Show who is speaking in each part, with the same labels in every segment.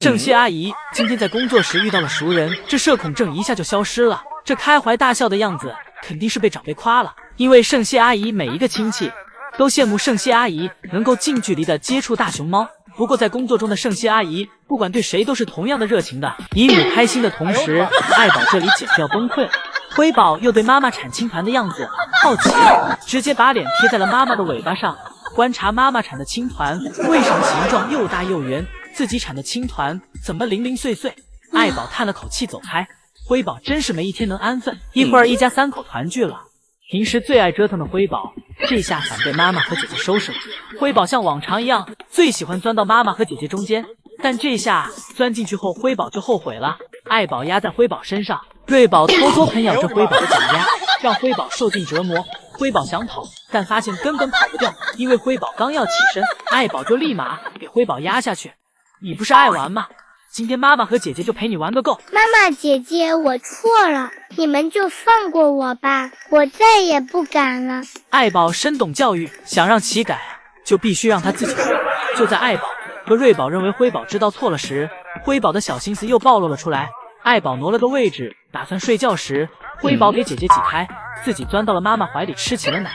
Speaker 1: 郑谢阿姨今天在工作时遇到了熟人，这社恐症一下就消失了，这开怀大笑的样子肯定是被长辈夸了。因为盛谢阿姨每一个亲戚都羡慕盛谢阿姨能够近距离的接触大熊猫。不过在工作中的盛谢阿姨不管对谁都是同样的热情的，姨母开心的同时，爱宝这里简直要崩溃了。辉宝又对妈妈产青团的样子好奇，直接把脸贴在了妈妈的尾巴上，观察妈妈产的青团为什么形状又大又圆，自己产的青团怎么零零碎碎。爱宝叹了口气走开，辉宝真是没一天能安分。一会儿一家三口团聚了，平时最爱折腾的辉宝这下反被妈妈和姐姐收拾了。辉宝像往常一样最喜欢钻到妈妈和姐姐中间，但这下钻进去后辉宝就后悔了。爱宝压在辉宝身上，瑞宝偷偷啃咬着辉宝的脚丫，让辉宝受尽折磨。辉宝想跑，但发现根本跑不掉，因为辉宝刚要起身，爱宝就立马给辉宝压下去。你不是爱玩吗？今天妈妈和姐姐就陪你玩个够。
Speaker 2: 妈妈姐姐，我错了，你们就放过我吧，我再也不敢了。
Speaker 1: 爱宝深懂教育，想让其改就必须让他自己改。就在爱宝和瑞宝认为辉宝知道错了时，辉宝的小心思又暴露了出来。爱宝挪了个位置打算睡觉时，辉宝给姐姐挤开，自己钻到了妈妈怀里吃起了奶。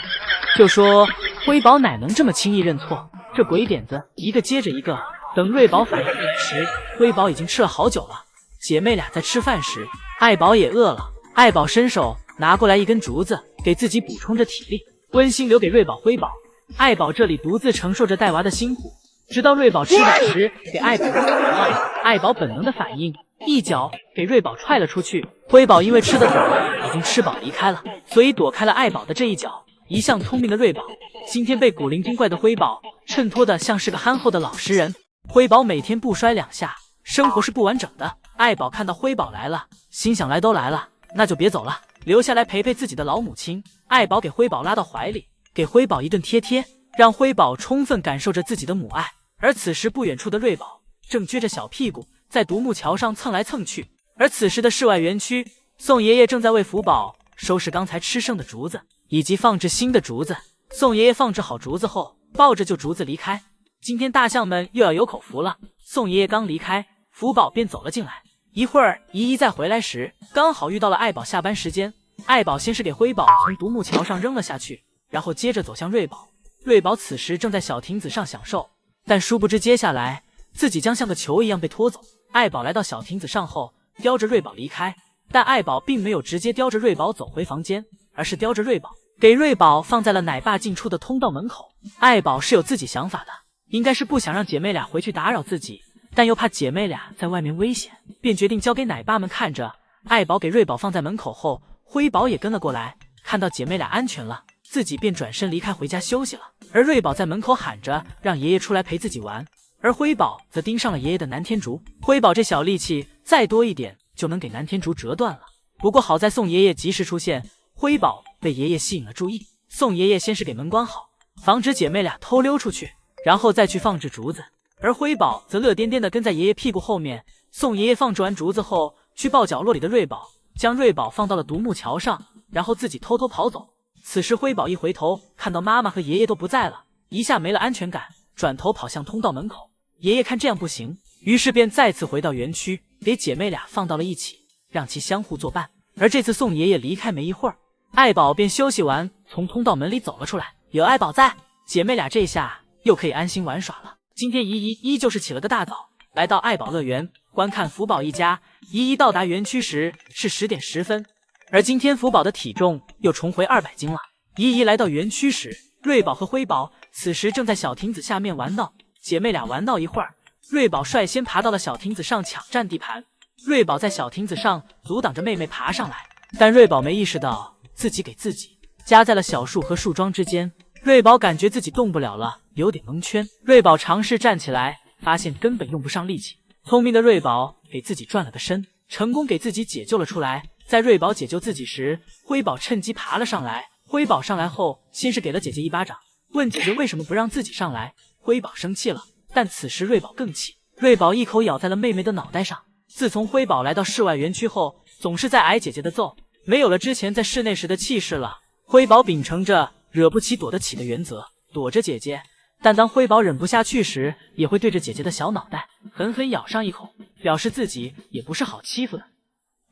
Speaker 1: 就说辉宝哪能这么轻易认错，这鬼点子一个接着一个。等瑞宝反应过来时，辉宝已经吃了好久了。姐妹俩在吃饭时，爱宝也饿了。爱宝伸手拿过来一根竹子，给自己补充着体力，温馨留给瑞宝、辉宝。爱宝这里独自承受着带娃的辛苦，直到瑞宝吃饱时给爱宝喂了。爱宝本能的反应，一脚给瑞宝踹了出去。辉宝因为吃得早，已经吃饱离开了，所以躲开了爱宝的这一脚。一向聪明的瑞宝，今天被古灵精怪的辉宝衬托的像是个憨厚的老实人。辉宝每天不摔两下，生活是不完整的。爱宝看到辉宝来了，心想来都来了，那就别走了，留下来陪陪自己的老母亲。爱宝给辉宝拉到怀里，给辉宝一顿贴贴，让辉宝充分感受着自己的母爱。而此时不远处的瑞宝正撅着小屁股在独木桥上蹭来蹭去。而此时的室外园区，宋爷爷正在为福宝收拾刚才吃剩的竹子，以及放置新的竹子。宋爷爷放置好竹子后，抱着旧竹子离开。今天大象们又要有口福了。宋爷爷刚离开，福宝便走了进来。一会儿姨姨再回来时，刚好遇到了爱宝下班时间。爱宝先是给辉宝从独木桥上扔了下去，然后接着走向瑞宝。瑞宝此时正在小亭子上享受，但殊不知接下来自己将像个球一样被拖走。爱宝来到小亭子上后，叼着瑞宝离开，但爱宝并没有直接叼着瑞宝走回房间，而是叼着瑞宝给瑞宝放在了奶爸进出的通道门口。爱宝是有自己想法的，应该是不想让姐妹俩回去打扰自己，但又怕姐妹俩在外面危险，便决定交给奶爸们看着。爱宝给瑞宝放在门口后，辉宝也跟了过来，看到姐妹俩安全了，自己便转身离开回家休息了。而瑞宝在门口喊着让爷爷出来陪自己玩，而辉宝则盯上了爷爷的南天竹。辉宝这小力气再多一点就能给南天竹折断了，不过好在宋爷爷及时出现，辉宝被爷爷吸引了注意。宋爷爷先是给门关好，防止姐妹俩偷溜出去，然后再去放置竹子，而辉宝则乐颠颠地跟在爷爷屁股后面。宋爷爷放置完竹子后，去抱角落里的瑞宝，将瑞宝放到了独木桥上，然后自己偷偷跑走。此时辉宝一回头，看到妈妈和爷爷都不在了，一下没了安全感，转头跑向通道门口。爷爷看这样不行，于是便再次回到园区，给姐妹俩放到了一起，让其相互作伴。而这次宋爷爷离开没一会儿，爱宝便休息完从通道门里走了出来。有爱宝在，姐妹俩这下又可以安心玩耍了。今天姨姨依旧是起了个大早，来到爱宝乐园观看福宝一家。姨姨到达园区时是10点10分，而今天福宝的体重又重回200斤了。姨姨来到园区时，瑞宝和辉宝此时正在小亭子下面玩闹。姐妹俩玩闹一会儿，瑞宝率先爬到了小亭子上抢占地盘。瑞宝在小亭子上阻挡着妹妹爬上来，但瑞宝没意识到自己给自己夹在了小树和树桩之间。瑞宝感觉自己动不了了，有点蒙圈。瑞宝尝试站起来，发现根本用不上力气。聪明的瑞宝给自己转了个身，成功给自己解救了出来。在瑞宝解救自己时，辉宝趁机爬了上来。辉宝上来后，先是给了姐姐一巴掌，问姐姐为什么不让自己上来。辉宝生气了，但此时瑞宝更气，瑞宝一口咬在了妹妹的脑袋上。自从辉宝来到室外园区后，总是在挨姐姐的揍，没有了之前在室内时的气势了。辉宝秉承着惹不起躲得起的原则，躲着姐姐，但当辉宝忍不下去时，也会对着姐姐的小脑袋狠狠咬上一口，表示自己也不是好欺负的。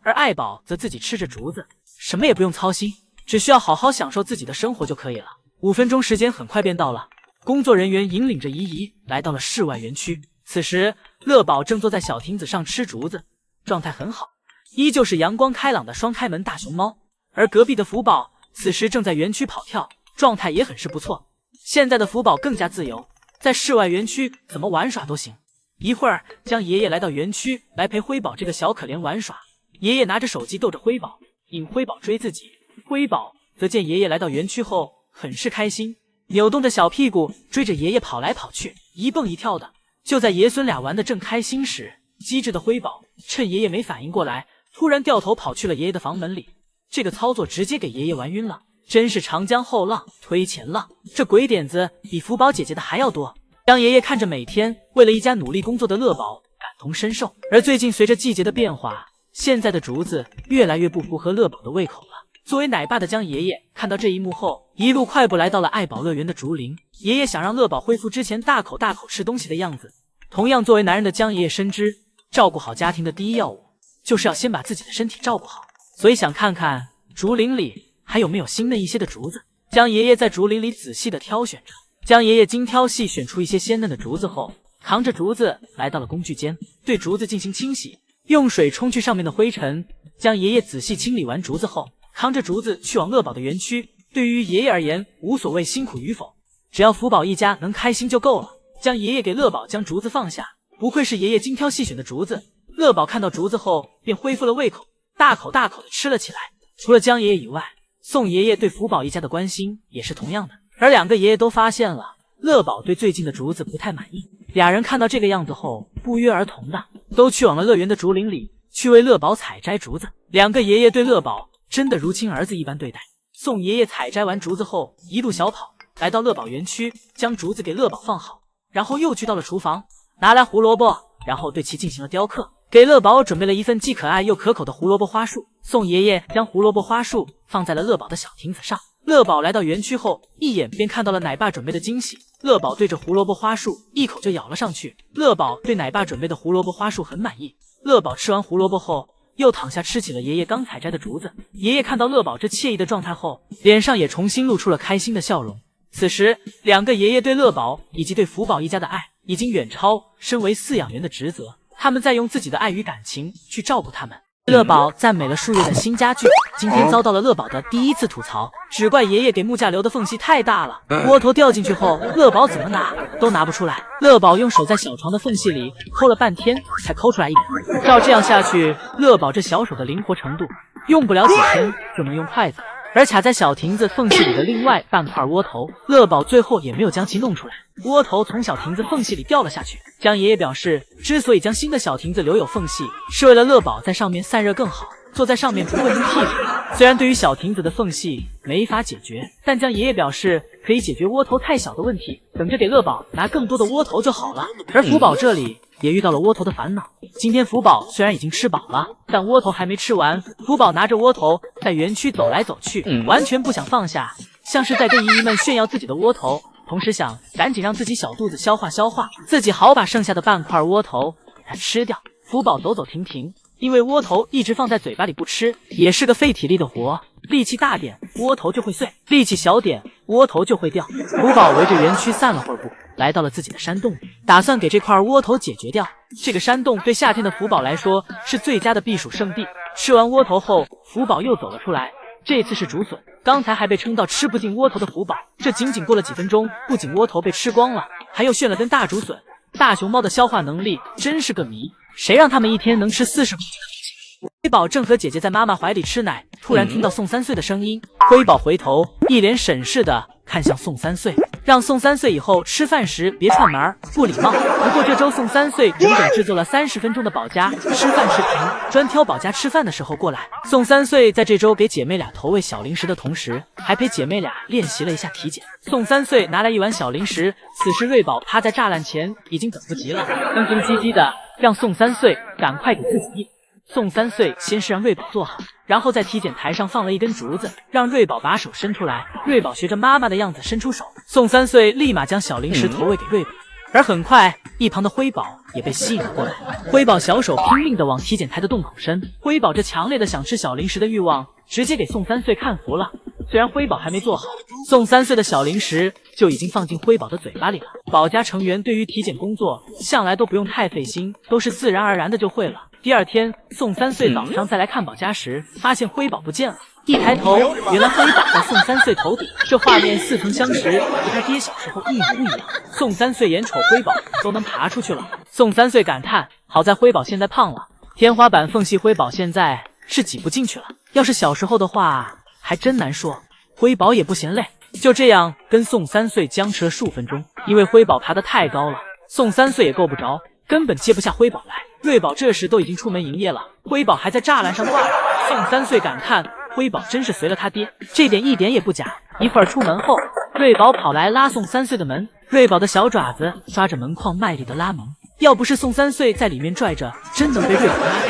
Speaker 1: 而爱宝则自己吃着竹子，什么也不用操心，只需要好好享受自己的生活就可以了。5分钟时间很快便到了，工作人员引领着怡怡来到了室外园区。此时，乐宝正坐在小亭子上吃竹子，状态很好，依旧是阳光开朗的双开门大熊猫。而隔壁的福宝此时正在园区跑跳，状态也很是不错。现在的福宝更加自由，在室外园区怎么玩耍都行。一会儿，江爷爷来到园区来陪辉宝这个小可怜玩耍。爷爷拿着手机逗着辉宝，引辉宝追自己。辉宝则见爷爷来到园区后很是开心，扭动着小屁股追着爷爷跑来跑去，一蹦一跳的。就在爷孙俩玩得正开心时，机智的辉宝趁爷爷没反应过来，突然掉头跑去了爷爷的房门里。这个操作直接给爷爷玩晕了，真是长江后浪推前浪，这鬼点子比福宝姐姐的还要多。江爷爷看着每天为了一家努力工作的乐宝，感同身受。而最近随着季节的变化，现在的竹子越来越不符合乐宝的胃口了。作为奶爸的江爷爷看到这一幕后，一路快步来到了爱宝乐园的竹林。爷爷想让乐宝恢复之前大口大口吃东西的样子。同样作为男人的江爷爷深知，照顾好家庭的第一要务就是要先把自己的身体照顾好，所以想看看竹林里还有没有新嫩一些的竹子。江爷爷在竹林里仔细的挑选着，江爷爷精挑细选出一些鲜嫩的竹子后，扛着竹子来到了工具间，对竹子进行清洗，用水冲去上面的灰尘。江爷爷仔细清理完竹子后，扛着竹子去往乐宝的园区。对于爷爷而言，无所谓辛苦与否，只要福宝一家能开心就够了。江爷爷给乐宝将竹子放下，不愧是爷爷精挑细选的竹子。乐宝看到竹子后便恢复了胃口，大口大口的吃了起来。除了江爷爷以外，宋爷爷对福宝一家的关心也是同样的。而两个爷爷都发现了乐宝对最近的竹子不太满意，俩人看到这个样子后，不约而同的都去往了乐园的竹林里去为乐宝采摘竹子。两个爷爷对乐宝真的如亲儿子一般对待。宋爷爷采摘完竹子后，一路小跑来到乐宝园区，将竹子给乐宝放好，然后又去到了厨房，拿来胡萝卜，然后对其进行了雕刻，给乐宝准备了一份既可爱又可口的胡萝卜花束。宋爷爷将胡萝卜花束放在了乐宝的小亭子上。乐宝来到园区后，一眼便看到了奶爸准备的惊喜。乐宝对着胡萝卜花束一口就咬了上去。乐宝对奶爸准备的胡萝卜花束很满意。乐宝吃完胡萝卜后，又躺下吃起了爷爷刚采摘的竹子。爷爷看到乐宝这惬意的状态后，脸上也重新露出了开心的笑容。此时，两个爷爷对乐宝以及对福宝一家的爱已经远超身为饲养员的职责，他们在用自己的爱与感情去照顾他们。乐宝赞美了数月的新家具，今天遭到了乐宝的第一次吐槽，只怪爷爷给木架留的缝隙太大了，窝头掉进去后，乐宝怎么拿都拿不出来。乐宝用手在小床的缝隙里抠了半天才抠出来一点，照这样下去，乐宝这小手的灵活程度，用不了几天就能用筷子。而卡在小亭子缝隙里的另外半块窝头，乐宝最后也没有将其弄出来，窝头从小亭子缝隙里掉了下去。江爷爷表示，之所以将新的小亭子留有缝隙，是为了乐宝在上面散热更好，坐在上面不会闷屁股。虽然对于小亭子的缝隙没法解决，但江爷爷表示可以解决窝头太小的问题，等着给乐宝拿更多的窝头就好了。而福宝这里也遇到了窝头的烦恼。今天福宝虽然已经吃饱了，但窝头还没吃完。福宝拿着窝头在园区走来走去，完全不想放下，像是在跟姨姨们炫耀自己的窝头，同时想赶紧让自己小肚子消化消化，自己好把剩下的半块窝头给它吃掉。福宝走走停停，因为窝头一直放在嘴巴里不吃，也是个费体力的活，力气大点窝头就会碎，力气小点窝头就会掉。福宝围着园区散了会儿步，来到了自己的山洞里，打算给这块窝头解决掉。这个山洞对夏天的福宝来说是最佳的避暑胜地。吃完窝头后，福宝又走了出来，这次是竹笋。刚才还被撑到吃不进窝头的福宝，这仅仅过了几分钟，不仅窝头被吃光了，还又炫了根大竹笋。大熊猫的消化能力真是个谜，谁让他们一天能吃40口的？辉宝正和姐姐在妈妈怀里吃奶，突然听到宋3岁的声音。辉宝回头，一脸审视的看向宋3岁，让宋3岁以后吃饭时别串门，不礼貌。不过这周宋3岁整整制作了30分钟的宝家吃饭视频，专挑宝家吃饭的时候过来。宋3岁在这周给姐妹俩投喂小零食的同时，还陪姐妹俩练习了一下体检。宋3岁拿来一碗小零食，此时瑞宝趴在栅栏前已经等不及了，哼哼唧唧的让宋3岁赶快给自己宋三岁先是让瑞宝坐好，然后在体检台上放了一根竹子，让瑞宝把手伸出来。瑞宝学着妈妈的样子伸出手，宋三岁立马将小零食投喂给瑞宝。而很快，一旁的辉宝也被吸引了过来。辉宝小手拼命地往体检台的洞口伸，辉宝这强烈的想吃小零食的欲望，直接给宋三岁看服了。虽然辉宝还没做好，宋三岁的小零食就已经放进辉宝的嘴巴里了。宝家成员对于体检工作向来都不用太费心，都是自然而然的就会了。第二天，宋三岁早上再来看宝家时，发现辉宝不见了。一抬头，原来辉宝在宋三岁头顶，这画面似曾相识，和他爹小时候一模一样。宋三岁眼瞅辉宝都能爬出去了，宋三岁感叹：好在辉宝现在胖了，天花板缝隙辉宝现在是挤不进去了。要是小时候的话，还真难说。辉宝也不嫌累，就这样跟宋三岁僵持了数分钟。因为辉宝爬得太高了，宋三岁也够不着，根本接不下辉宝来。瑞宝这时都已经出门营业了，辉宝还在栅栏上挂着。宋三岁感叹：辉宝真是随了他爹，这点一点也不假。一会儿出门后，瑞宝跑来拉宋三岁的门，瑞宝的小爪子抓着门框卖力的拉门，要不是宋三岁在里面拽着，真能被瑞宝拉开。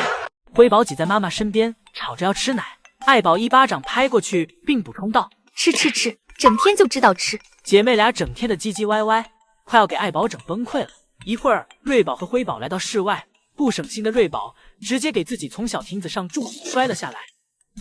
Speaker 1: 辉宝挤在妈妈身边，吵着要吃奶。爱宝一巴掌拍过去，并补充道：
Speaker 3: 吃，整天就知道吃。
Speaker 1: 姐妹俩整天的唧唧歪歪，快要给爱宝整崩溃了。一会儿，瑞宝和辉宝来到室外，不省心的瑞宝直接给自己从小亭子上重摔了下来，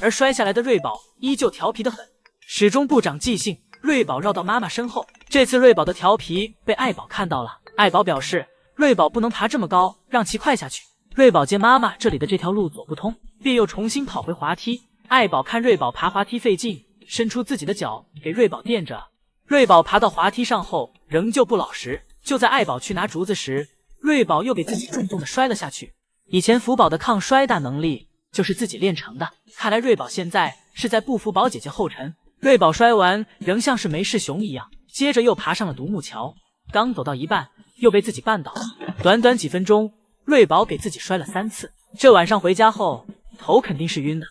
Speaker 1: 而摔下来的瑞宝依旧调皮得很，始终不长记性。瑞宝绕到妈妈身后，这次瑞宝的调皮被爱宝看到了。爱宝表示瑞宝不能爬这么高，让其快下去。瑞宝见妈妈这里的这条路走不通，便又重新跑回滑梯。爱宝看瑞宝爬滑梯费劲，伸出自己的脚给瑞宝垫着。瑞宝爬到滑梯上后仍旧不老实，就在爱宝去拿竹子时，瑞宝又给自己重重的摔了下去。以前福宝的抗摔大能力就是自己练成的，看来瑞宝现在是在步福宝姐姐后尘。瑞宝摔完仍像是没事熊一样，接着又爬上了独木桥，刚走到一半又被自己绊倒了。短短几分钟，瑞宝给自己摔了3次。这晚上回家后头肯定是晕的，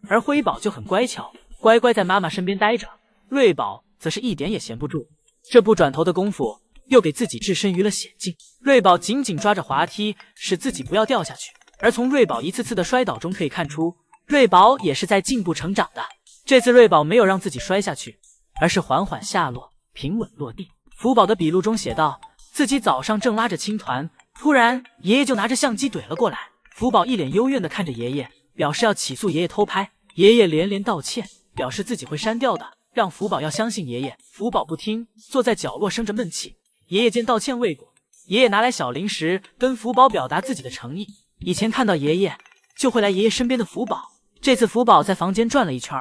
Speaker 1: 而辉宝就很乖巧，乖乖在妈妈身边待着。瑞宝则是一点也闲不住，这不转头的功夫又给自己置身于了险境。瑞宝紧紧抓着滑梯，使自己不要掉下去。而从瑞宝一次次的摔倒中可以看出，瑞宝也是在进步成长的。这次瑞宝没有让自己摔下去，而是缓缓下落，平稳落地。福宝的笔录中写道，自己早上正拉着青团，突然爷爷就拿着相机怼了过来。福宝一脸幽怨地看着爷爷，表示要起诉爷爷偷拍。爷爷连连道歉，表示自己会删掉的，让福宝要相信爷爷。福宝不听，坐在角落生着闷气。爷爷见道歉未果，爷爷拿来小零食跟福宝表达自己的诚意。以前看到爷爷就会来爷爷身边的福宝，这次福宝在房间转了一圈，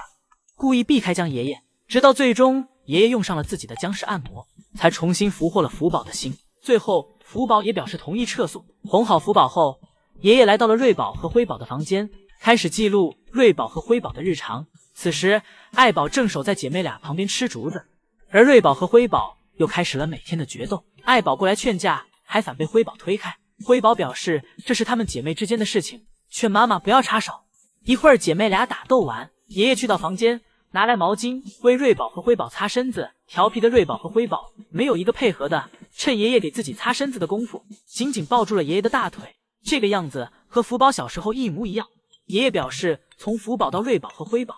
Speaker 1: 故意避开将爷爷，直到最终爷爷用上了自己的僵尸按摩，才重新俘获了福宝的心。最后福宝也表示同意撤诉。哄好福宝后，爷爷来到了瑞宝和辉宝的房间，开始记录瑞宝和辉宝的日常。此时爱宝正守在姐妹俩旁边吃竹子，而瑞宝和辉宝又开始了每天的决斗。爱宝过来劝架，还反被辉宝推开。辉宝表示这是她们姐妹之间的事情，劝妈妈不要插手。一会儿姐妹俩打斗完，爷爷去到房间拿来毛巾为瑞宝和辉宝擦身子。调皮的瑞宝和辉宝没有一个配合的，趁爷爷给自己擦身子的功夫，紧紧抱住了爷爷的大腿。这个样子和福宝小时候一模一样。爷爷表示从福宝到瑞宝和辉宝，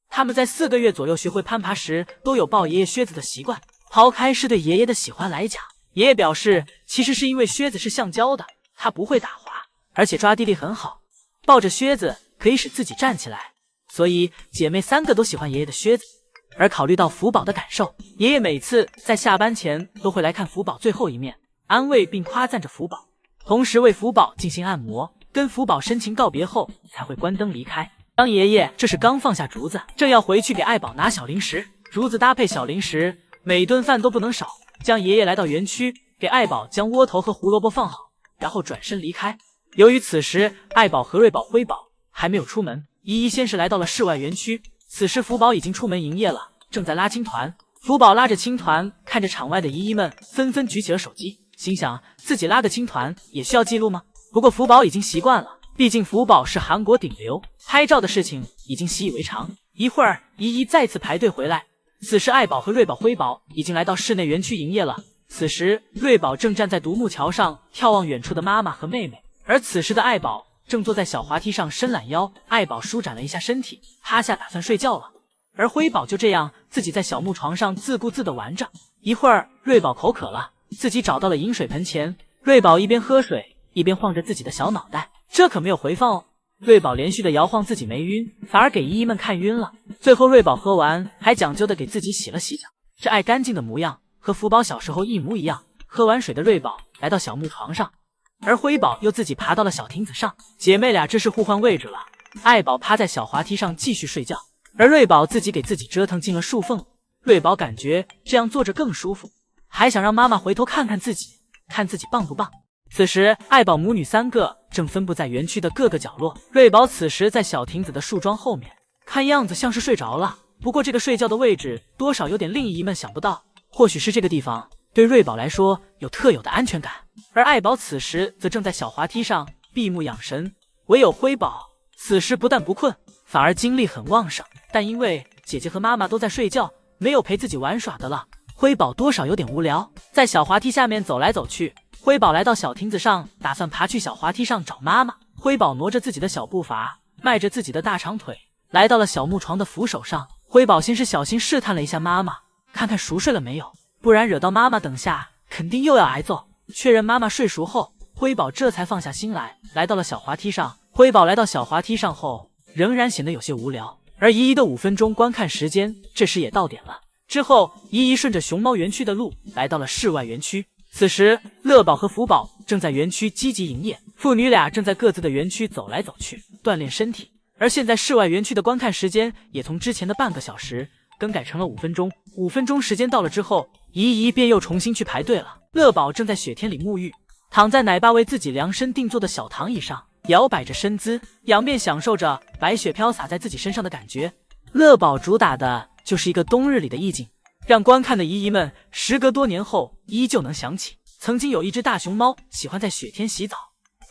Speaker 1: 他们在4个月左右学会攀爬时都有抱爷爷靴子的习惯。抛开是对爷爷的喜欢来讲，爷爷表示其实是因为靴子是橡胶的，它不会打滑，而且抓地力很好，抱着靴子可以使自己站起来，所以姐妹3个都喜欢爷爷的靴子。而考虑到福宝的感受，爷爷每次在下班前都会来看福宝最后一面，安慰并夸赞着福宝，同时为福宝进行按摩，跟福宝深情告别后才会关灯离开。当爷爷这时刚放下竹子，正要回去给爱宝拿小零食，竹子搭配小零食，每顿饭都不能少。将爷爷来到园区，给爱宝将窝头和胡萝卜放好，然后转身离开。由于此时爱宝和瑞宝、辉宝还没有出门，依依先是来到了室外园区。此时福宝已经出门营业了，正在拉青团。福宝拉着青团，看着场外的姨姨们纷纷举起了手机，心想自己拉个青团也需要记录吗？不过福宝已经习惯了，毕竟福宝是韩国顶流，拍照的事情已经习以为常。一会儿姨姨再次排队回来，此时爱宝和瑞宝、辉宝已经来到室内园区营业了。此时瑞宝正站在独木桥上眺望远处的妈妈和妹妹，而此时的爱宝正坐在小滑梯上伸懒腰，爱宝舒展了一下身体，趴下打算睡觉了。而辉宝就这样自己在小木床上自顾自地玩着。一会儿，瑞宝口渴了，自己找到了饮水盆前，瑞宝一边喝水一边晃着自己的小脑袋，这可没有回放哦。瑞宝连续的摇晃自己没晕，反而给姨姨们看晕了。最后瑞宝喝完还讲究的给自己洗了洗脚，这爱干净的模样和福宝小时候一模一样。喝完水的瑞宝来到小木床上，而辉宝又自己爬到了小亭子上，姐妹俩这是互换位置了。爱宝趴在小滑梯上继续睡觉，而瑞宝自己给自己折腾进了树缝。瑞宝感觉这样坐着更舒服，还想让妈妈回头看看自己，看自己棒不棒。此时爱宝母女三个正分布在园区的各个角落，瑞宝此时在小亭子的树桩后面，看样子像是睡着了。不过这个睡觉的位置多少有点令姨姨们想不到，或许是这个地方对瑞宝来说有特有的安全感。而爱宝此时则正在小滑梯上闭目养神，唯有辉宝此时不但不困，反而精力很旺盛。但因为姐姐和妈妈都在睡觉，没有陪自己玩耍的了，辉宝多少有点无聊，在小滑梯下面走来走去。辉宝来到小亭子上，打算爬去小滑梯上找妈妈。辉宝挪着自己的小步伐，迈着自己的大长腿，来到了小木床的扶手上。辉宝先是小心试探了一下妈妈，看看熟睡了没有，不然惹到妈妈等下肯定又要挨揍。确认妈妈睡熟后，辉宝这才放下心来，来到了小滑梯上。辉宝来到小滑梯上后，仍然显得有些无聊，而姨姨的5分钟观看时间这时也到点了。之后，姨姨顺着熊猫园区的路来到了室外园区。此时，乐宝和福宝正在园区积极营业，父女俩正在各自的园区走来走去，锻炼身体。而现在室外园区的观看时间也从之前的半个小时更改成了5分钟。5分钟时间到了之后，姨姨便又重新去排队了。乐宝正在雪天里沐浴，躺在奶爸为自己量身定做的小躺椅上，摇摆着身姿，仰面享受着白雪飘洒在自己身上的感觉。乐宝主打的就是一个冬日里的意境，让观看的姨姨们时隔多年后依旧能想起曾经有一只大熊猫喜欢在雪天洗澡。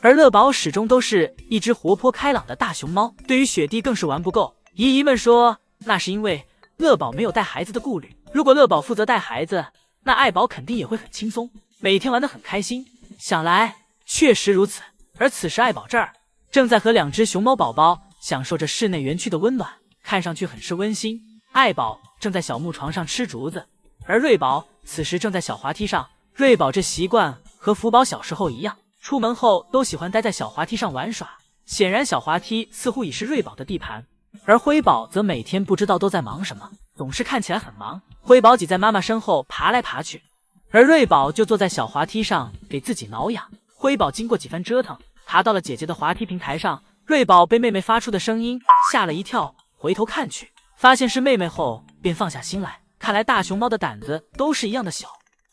Speaker 1: 而乐宝始终都是一只活泼开朗的大熊猫，对于雪地更是玩不够。姨姨们说那是因为乐宝没有带孩子的顾虑，如果乐宝负责带孩子，那爱宝肯定也会很轻松，每天玩得很开心。想来确实如此。而此时爱宝这儿正在和2只熊猫宝宝享受着室内园区的温暖，看上去很是温馨。爱宝正在小木床上吃竹子，而瑞宝此时正在小滑梯上。瑞宝这习惯和福宝小时候一样，出门后都喜欢待在小滑梯上玩耍，显然小滑梯似乎已是瑞宝的地盘。而辉宝则每天不知道都在忙什么，总是看起来很忙。辉宝挤在妈妈身后爬来爬去，而瑞宝就坐在小滑梯上给自己挠痒。辉宝经过几番折腾，爬到了姐姐的滑梯平台上。瑞宝被妹妹发出的声音吓了一跳，回头看去，发现是妹妹后便放下心来，看来大熊猫的胆子都是一样的小。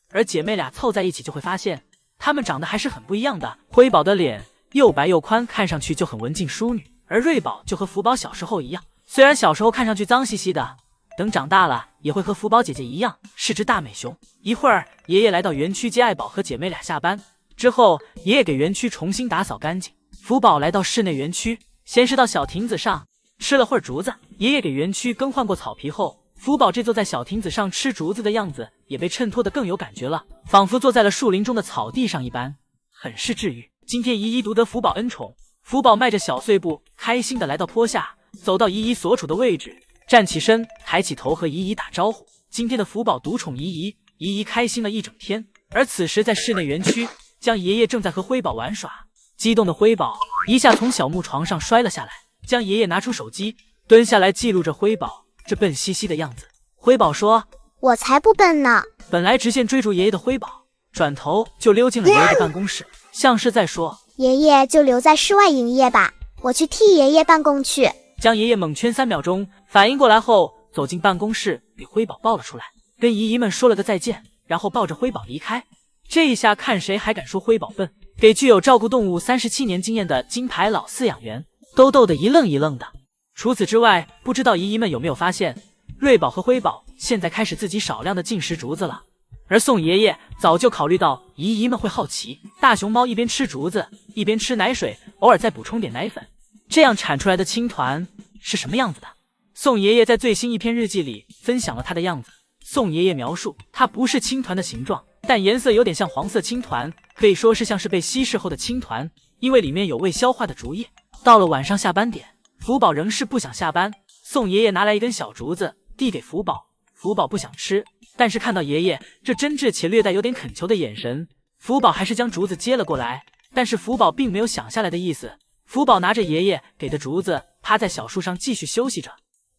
Speaker 1: 而姐妹俩凑在一起就会发现她们长得还是很不一样的。辉宝的脸又白又宽，看上去就很文静淑女，而瑞宝就和福宝小时候一样，虽然小时候看上去脏兮兮的，等长大了也会和福宝姐姐一样是只大美熊。一会儿爷爷来到园区接爱宝和姐妹俩下班之后，爷爷给园区重新打扫干净。福宝来到室内园区，先是到小亭子上吃了会儿竹子。爷爷给园区更换过草皮后，福宝这坐在小亭子上吃竹子的样子也被衬托得更有感觉了，仿佛坐在了树林中的草地上一般，很是治愈。今天姨姨独得福宝恩宠，福宝迈着小碎步开心地来到坡下，走到姨姨所处的位置，站起身抬起头和姨姨打招呼。今天的福宝独宠姨姨，姨姨开心了一整天。而此时在室内园区，将爷爷正在和辉宝玩耍，激动的辉宝一下从小木床上摔了下来，将爷爷拿出手机蹲下来记录着辉宝这笨兮兮的样子。辉宝说：“
Speaker 2: 我才不笨呢。”
Speaker 1: 本来直线追逐爷爷的辉宝，转头就溜进了爷爷的办公室，像是在说：“
Speaker 2: 爷爷就留在室外营业吧，我去替爷爷办公去。”
Speaker 1: 将爷爷猛圈3秒钟，反应过来后走进办公室，给辉宝抱了出来，跟姨姨们说了个再见，然后抱着辉宝离开。这一下看谁还敢说辉宝笨，给具有照顾动物37年经验的金牌老饲养员都逗得一愣一愣的。除此之外，不知道姨姨们有没有发现，瑞宝和辉宝现在开始自己少量的进食竹子了。而宋爷爷早就考虑到姨姨们会好奇，大熊猫一边吃竹子一边吃奶水，偶尔再补充点奶粉，这样产出来的青团是什么样子的。宋爷爷在最新一篇日记里分享了它的样子。宋爷爷描述，它不是青团的形状，但颜色有点像黄色青团，可以说是像是被稀释后的青团，因为里面有未消化的竹叶。到了晚上下班点，福宝仍是不想下班。宋爷爷拿来一根小竹子递给福宝，福宝不想吃，但是看到爷爷这真挚且略带有点恳求的眼神，福宝还是将竹子接了过来。但是福宝并没有想下来的意思，福宝拿着爷爷给的竹子，趴在小树上继续休息着，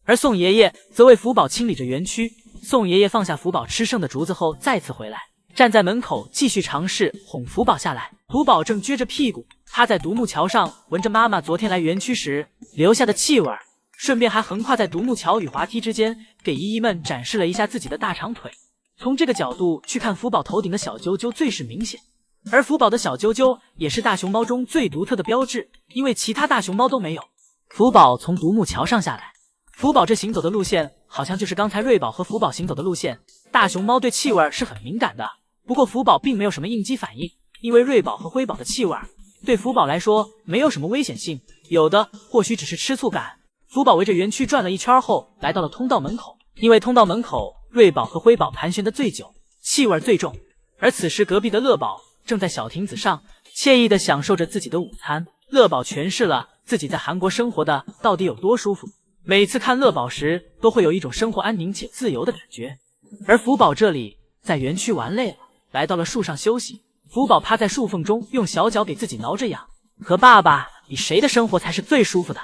Speaker 1: 而宋爷爷则为福宝清理着园区。宋爷爷放下福宝吃剩的竹子后，再次回来，站在门口继续尝试哄福宝下来。福宝正撅着屁股趴在独木桥上，闻着妈妈昨天来园区时留下的气味，顺便还横跨在独木桥与滑梯之间，给姨姨们展示了一下自己的大长腿。从这个角度去看，福宝头顶的小揪揪最是明显，而福宝的小揪揪也是大熊猫中最独特的标志，因为其他大熊猫都没有。福宝从独木桥上下来，福宝这行走的路线好像就是刚才瑞宝和福宝行走的路线。大熊猫对气味是很敏感的，不过福宝并没有什么应激反应，因为瑞宝和辉宝的气味对福宝来说没有什么危险性，有的或许只是吃醋感。福宝围着园区转了一圈后，来到了通道门口，因为通道门口瑞宝和辉宝盘旋的最久，气味最重。而此时隔壁的乐宝正在小亭子上惬意地享受着自己的午餐。乐宝诠释了自己在韩国生活的到底有多舒服，每次看乐宝时都会有一种生活安宁且自由的感觉。而福宝这里在园区玩累了，来到了树上休息。福宝趴在树缝中，用小脚给自己挠着痒，和爸爸比谁的生活才是最舒服的。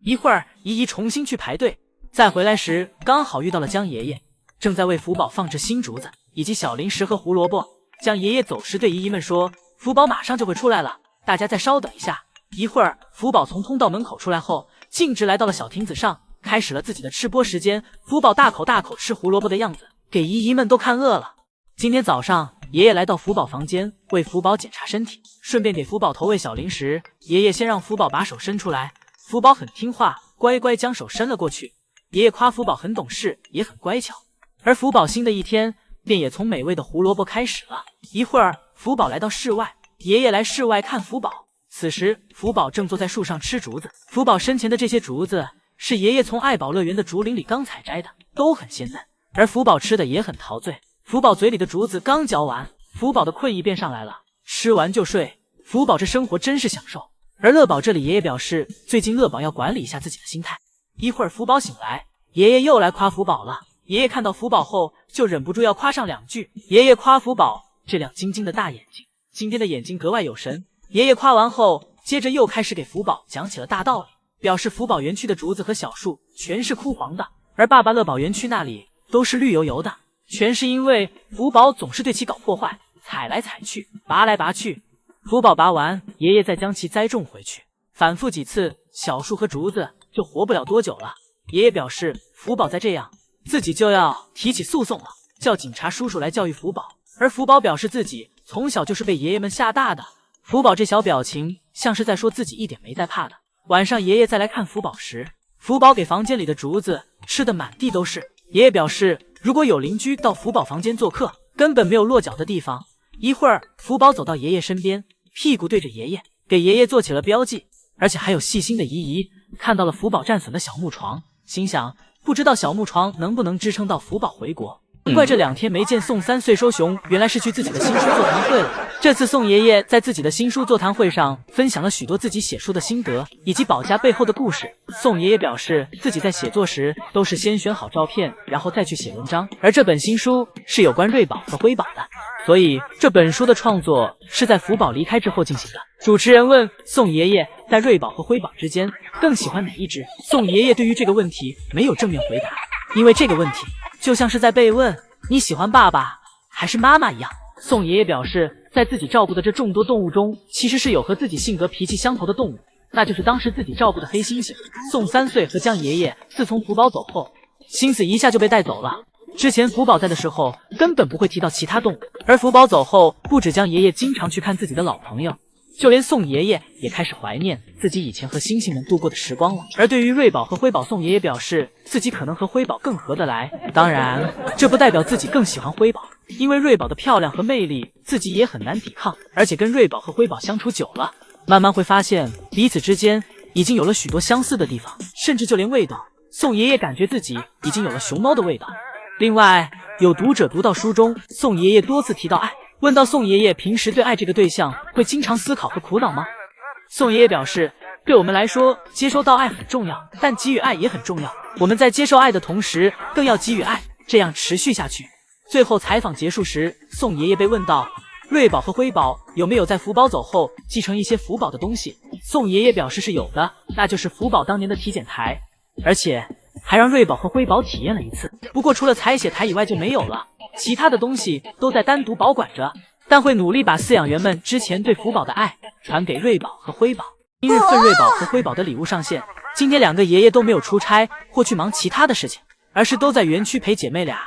Speaker 1: 一会儿姨姨重新去排队，再回来时刚好遇到了江爷爷，正在为福宝放置新竹子以及小零食和胡萝卜。江爷爷走时对姨姨们说，福宝马上就会出来了，大家再稍等一下。一会儿福宝从通道门口出来后，径直来到了小亭子上，开始了自己的吃播时间。福宝大口大口吃胡萝卜的样子给姨姨们都看饿了。今天早上爷爷来到福宝房间为福宝检查身体，顺便给福宝投喂小零食。爷爷先让福宝把手伸出来，福宝很听话，乖乖将手伸了过去。爷爷夸福宝很懂事，也很乖巧。而福宝新的一天便也从美味的胡萝卜开始了。一会儿福宝来到室外，爷爷来室外看福宝。此时福宝正坐在树上吃竹子，福宝身前的这些竹子是爷爷从爱宝乐园的竹林里刚采摘的，都很鲜嫩，而福宝吃的也很陶醉。福宝嘴里的竹子刚嚼完，福宝的困意便上来了，吃完就睡。福宝这生活真是享受。而乐宝这里爷爷表示，最近乐宝要管理一下自己的心态。一会儿福宝醒来，爷爷又来夸福宝了。爷爷看到福宝后就忍不住要夸上两句。爷爷夸福宝这亮晶晶的大眼睛，今天的眼睛格外有神。爷爷夸完后，接着又开始给福宝讲起了大道理，表示福宝园区的竹子和小树全是枯黄的，而爸爸乐宝园区那里都是绿油油的，全是因为福宝总是对其搞破坏，踩来踩去，拔来拔去。福宝拔完，爷爷再将其栽种回去，反复几次，小树和竹子就活不了多久了。爷爷表示，福宝再这样，自己就要提起诉讼了，叫警察叔叔来教育福宝。而福宝表示自己从小就是被爷爷们吓大的。福宝这小表情像是在说自己一点没在怕的。晚上爷爷再来看福宝时，福宝给房间里的竹子吃得满地都是。爷爷表示，如果有邻居到福宝房间做客，根本没有落脚的地方。一会儿福宝走到爷爷身边，屁股对着爷爷，给爷爷做起了标记，而且还有细心的姨姨看到了福宝战损的小木床，心想不知道小木床能不能支撑到福宝回国。怪这2天没见宋3岁收熊，原来是去自己的新书座谈会了。这次宋爷爷在自己的新书座谈会上分享了许多自己写书的心得以及保家背后的故事。宋爷爷表示，自己在写作时都是先选好照片，然后再去写文章，而这本新书是有关瑞宝和辉宝的，所以这本书的创作是在福宝离开之后进行的。主持人问宋爷爷，在瑞宝和辉宝之间更喜欢哪一只？宋爷爷对于这个问题没有正面回答，因为这个问题就像是在被问你喜欢爸爸还是妈妈一样。宋爷爷表示，在自己照顾的这众多动物中，其实是有和自己性格脾气相投的动物，那就是当时自己照顾的黑猩猩。宋3岁和江爷爷自从福宝走后，心思一下就被带走了。之前福宝在的时候根本不会提到其他动物，而福宝走后，不止江爷爷经常去看自己的老朋友，就连宋爷爷也开始怀念自己以前和猩猩们度过的时光了。而对于瑞宝和辉宝，宋爷爷表示自己可能和辉宝更合得来，当然这不代表自己更喜欢辉宝，因为瑞宝的漂亮和魅力自己也很难抵抗，而且跟瑞宝和辉宝相处久了，慢慢会发现彼此之间已经有了许多相似的地方，甚至就连味道，宋爷爷感觉自己已经有了熊猫的味道。另外，有读者读到书中，宋爷爷多次提到爱，问到宋爷爷平时对爱这个对象会经常思考和苦恼吗？宋爷爷表示，对我们来说，接收到爱很重要，但给予爱也很重要。我们在接受爱的同时，更要给予爱，这样持续下去。最后采访结束时，宋爷爷被问到，瑞宝和辉宝有没有在福宝走后继承一些福宝的东西？宋爷爷表示是有的，那就是福宝当年的体检台，而且还让瑞宝和辉宝体验了一次。不过除了采血台以外就没有了，其他的东西都在单独保管着，但会努力把饲养员们之前对福宝的爱传给瑞宝和辉宝。今日份瑞宝和辉宝的礼物上线，今天两个爷爷都没有出差或去忙其他的事情，而是都在园区陪姐妹俩。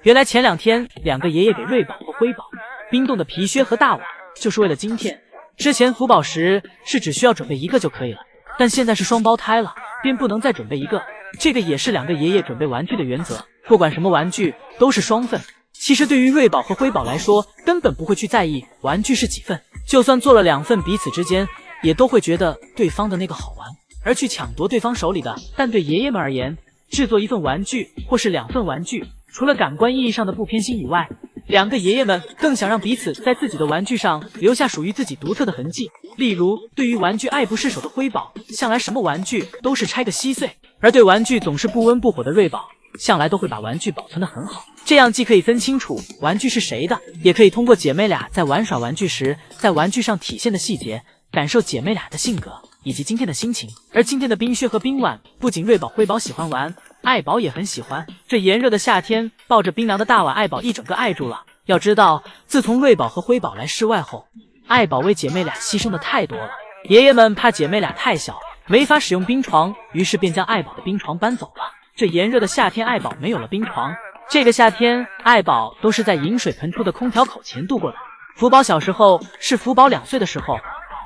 Speaker 1: 原来前2天两个爷爷给瑞宝和辉宝冰冻的皮靴和大碗，就是为了今天。之前福宝时是只需要准备1个就可以了，但现在是双胞胎了，便不能再准备1个。这个也是两个爷爷准备玩具的原则，不管什么玩具都是双份。其实对于瑞宝和辉宝来说，根本不会去在意玩具是几份，就算做了2份，彼此之间也都会觉得对方的那个好玩，而去抢夺对方手里的。但对爷爷们而言，制作1份玩具或是2份玩具，除了感官意义上的不偏心以外，两个爷爷们更想让彼此在自己的玩具上留下属于自己独特的痕迹。例如，对于玩具爱不释手的辉宝，向来什么玩具都是拆个稀碎；而对玩具总是不温不火的瑞宝，向来都会把玩具保存得很好。这样既可以分清楚玩具是谁的，也可以通过姐妹俩在玩耍玩具时在玩具上体现的细节，感受姐妹俩的性格以及今天的心情。而今天的冰靴和冰碗，不仅瑞宝、辉宝喜欢玩，爱宝也很喜欢。这炎热的夏天，抱着冰凉的大碗，爱宝一整个爱住了。要知道，自从瑞宝和辉宝来室外后，爱宝为姐妹俩牺牲的太多了。爷爷们怕姐妹俩太小，没法使用冰床，于是便将爱宝的冰床搬走了。这炎热的夏天，爱宝没有了冰床。这个夏天，爱宝都是在饮水喷出的空调口前度过的。福宝小时候是福宝2岁的时候，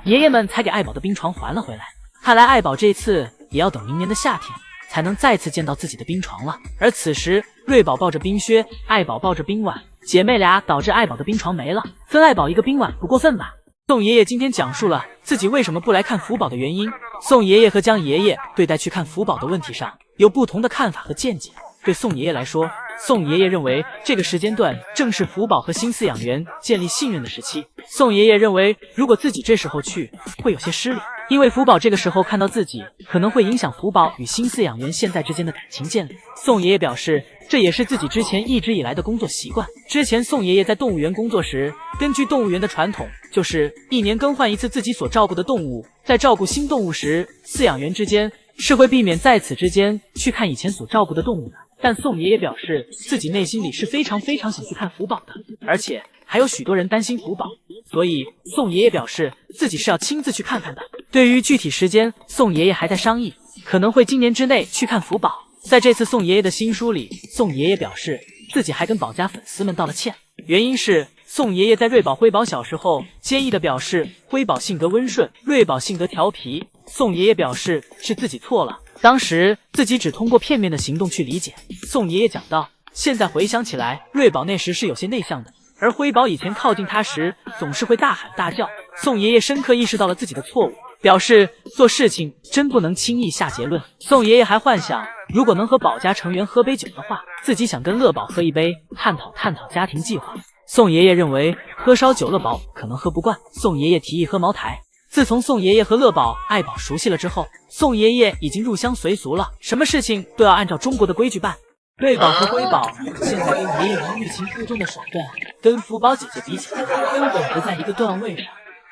Speaker 1: 爷爷们才给爱宝的冰床还了回来。看来爱宝这次也要等明年的夏天才能再次见到自己的冰床了。而此时，瑞宝抱着冰靴，爱宝抱着冰碗，姐妹俩导致爱宝的冰床没了，分爱宝1个冰碗不过分吧？宋爷爷今天讲述了自己为什么不来看福宝的原因。宋爷爷和江爷爷对待去看福宝的问题上有不同的看法和见解。对宋爷爷来说，宋爷爷认为这个时间段正是福宝和新饲养员建立信任的时期。宋爷爷认为，如果自己这时候去，会有些失礼，因为福宝这个时候看到自己，可能会影响福宝与新饲养员现在之间的感情建立。宋爷爷表示，这也是自己之前一直以来的工作习惯。之前宋爷爷在动物园工作时，根据动物园的传统，就是1年更换一次自己所照顾的动物。在照顾新动物时，饲养员之间是会避免在此之间去看以前所照顾的动物的。但宋爷爷表示，自己内心里是非常想去看福宝的，而且还有许多人担心福宝，所以宋爷爷表示自己是要亲自去看看的。对于具体时间，宋爷爷还在商议，可能会今年之内去看福宝。在这次宋爷爷的新书里，宋爷爷表示自己还跟宝家粉丝们道了歉，原因是宋爷爷在瑞宝、辉宝小时候坚毅地表示辉宝性格温顺，瑞宝性格调皮。宋爷爷表示是自己错了，当时自己只通过片面的行动去理解。宋爷爷讲到，现在回想起来，瑞宝那时是有些内向的，而辉宝以前靠近他时总是会大喊大叫。宋爷爷深刻意识到了自己的错误，表示做事情真不能轻易下结论。宋爷爷还幻想，如果能和宝家成员喝杯酒的话，自己想跟乐宝喝一杯，探讨家庭计划。宋爷爷认为喝烧酒乐宝可能喝不惯，宋爷爷提议喝茅台。自从宋爷爷和乐宝、爱宝熟悉了之后，宋爷爷已经入乡随俗了，什么事情都要按照中国的规矩办。瑞宝和辉宝现在跟爷爷们欲擒故纵的手段，跟福宝姐姐比起来，根本不在一个段位上。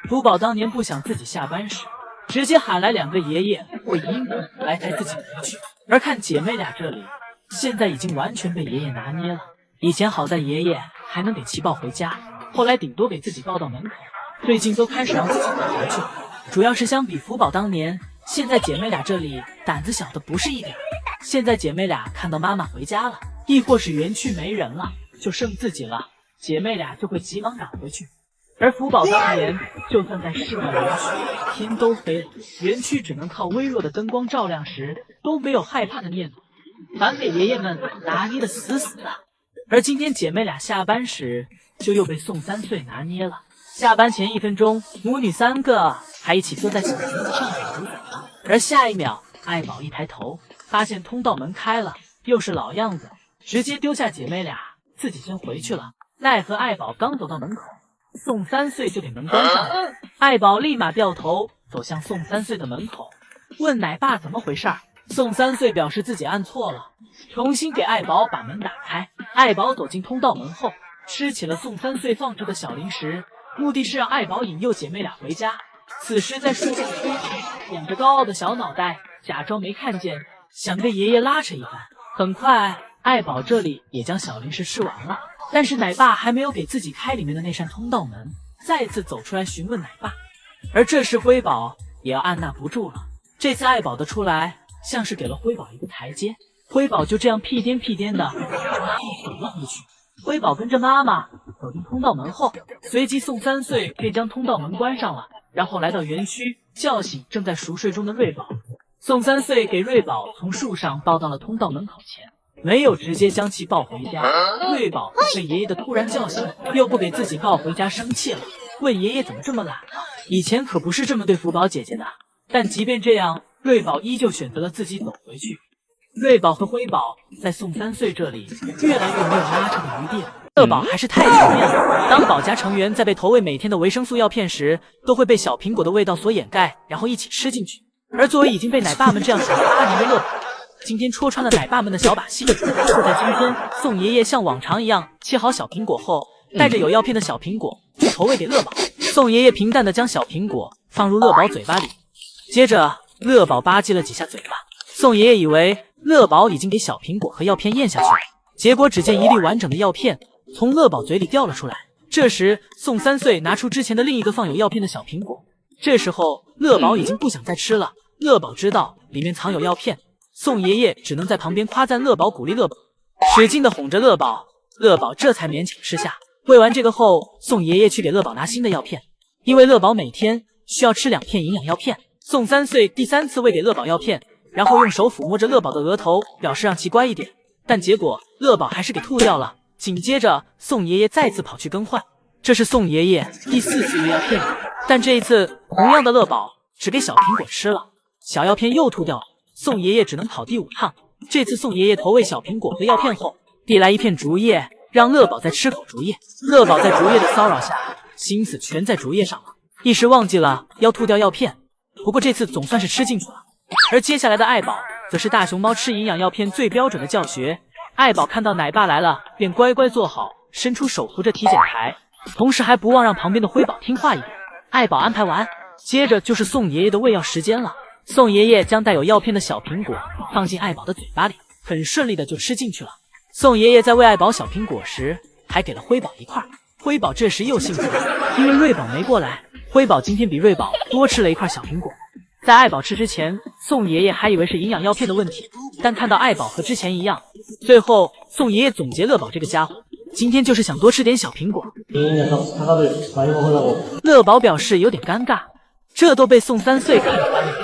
Speaker 1: 福宝当年不想自己下班时，直接喊来2个爷爷或姨母来带自己回去，而看姐妹俩这里，现在已经完全被爷爷拿捏了。以前好在爷爷还能给其抱回家，后来顶多给自己抱到门口，最近都开始让自己带回去。主要是相比福宝当年，现在姐妹俩这里胆子小的不是一点。现在姐妹俩看到妈妈回家了，亦或是园区没人了，就剩自己了，姐妹俩就会急忙赶回去。而福宝当年就算在室外园区，天都黑了，园区只能靠微弱的灯光照亮时，都没有害怕的念头，反给爷爷们拿捏的死死的。而今天姐妹俩下班时，就又被宋3岁拿捏了。下班前1分钟，母女3个还一起坐在小亭子上面煮澡，而下一秒，爱宝一抬头，发现通道门开了，又是老样子，直接丢下姐妹俩，自己先回去了。奈何爱宝刚走到门口，宋3岁就给门关上了。爱宝立马掉头走向宋3岁的门口，问奶爸怎么回事儿。宋3岁表示自己按错了，重新给爱宝把门打开。爱宝走进通道门后，吃起了宋3岁放着的小零食，目的是让爱宝引诱姐妹俩回家。此时在树上的灰宝仰着高傲的小脑袋，假装没看见，想被爷爷拉扯一番。很快，爱宝这里也将小零食吃完了，但是奶爸还没有给自己开里面的那扇通道门，再次走出来询问奶爸。而这时灰宝也要按捺不住了，这次爱宝的出来像是给了灰宝一个台阶，灰宝就这样屁颠屁颠的从妈妈走了回去。灰宝跟着妈妈走进通道门后，随即宋3岁便将通道门关上了，然后来到园区，叫醒正在熟睡中的瑞宝。宋3岁给瑞宝从树上抱到了通道门口前，没有直接将其抱回家。瑞宝被爷爷的突然叫醒，又不给自己抱回家，生气了，问爷爷怎么这么懒了，以前可不是这么对福宝姐姐的。但即便这样，瑞宝依旧选择了自己走回去。瑞宝和灰宝在宋3岁这里越来越没有拉扯的余地了。乐宝还是太全面了，当宝家成员在被投喂每天的维生素药片时，都会被小苹果的味道所掩盖，然后一起吃进去。而作为已经被奶爸们这样宠了8年的乐宝，今天戳穿了奶爸们的小把戏。就在今天，宋爷爷像往常一样切好小苹果后，带着有药片的小苹果去投喂给乐宝。宋爷爷平淡地将小苹果放入乐宝嘴巴里，接着乐宝吧唧了几下嘴巴。宋爷爷以为乐宝已经给小苹果和药片咽下去了，结果只见一粒完整的药片从乐宝嘴里掉了出来。这时宋3岁拿出之前的另一个放有药片的小苹果，这时候乐宝已经不想再吃了。乐宝知道里面藏有药片，宋爷爷只能在旁边夸赞乐宝，鼓励乐宝，使劲的哄着乐宝，乐宝这才勉强吃下。喂完这个后，宋爷爷去给乐宝拿新的药片，因为乐宝每天需要吃2片营养药片。宋3岁第3次喂给乐宝药片，然后用手抚摸着乐宝的额头，表示让其乖一点，但结果乐宝还是给吐掉了。紧接着宋爷爷再次跑去更换，这是宋爷爷第4次喂药片，但这一次同样的乐宝只给小苹果吃了，小药片又吐掉了。宋爷爷只能跑第5趟，这次宋爷爷投喂小苹果和药片后，递来一片竹叶，让乐宝再吃口竹叶。乐宝在竹叶的骚扰下，心思全在竹叶上了，一时忘记了要吐掉药片，不过这次总算是吃进去了。而接下来的爱宝则是大熊猫吃营养药片最标准的教学。爱宝看到奶爸来了，便乖乖坐好，伸出手扶着体检台，同时还不忘让旁边的灰宝听话一点。爱宝安排完，接着就是宋爷爷的喂药时间了。宋爷爷将带有药片的小苹果放进爱宝的嘴巴里，很顺利的就吃进去了。宋爷爷在喂爱宝小苹果时，还给了灰宝一块。灰宝这时又兴奋了，因为瑞宝没过来，灰宝今天比瑞宝多吃了一块小苹果。在爱宝吃之前，宋爷爷还以为是营养药片的问题，但看到爱宝和之前一样，最后宋爷爷总结乐宝这个家伙今天就是想多吃点小苹果。乐宝表示有点尴尬，这都被宋3岁看出来了。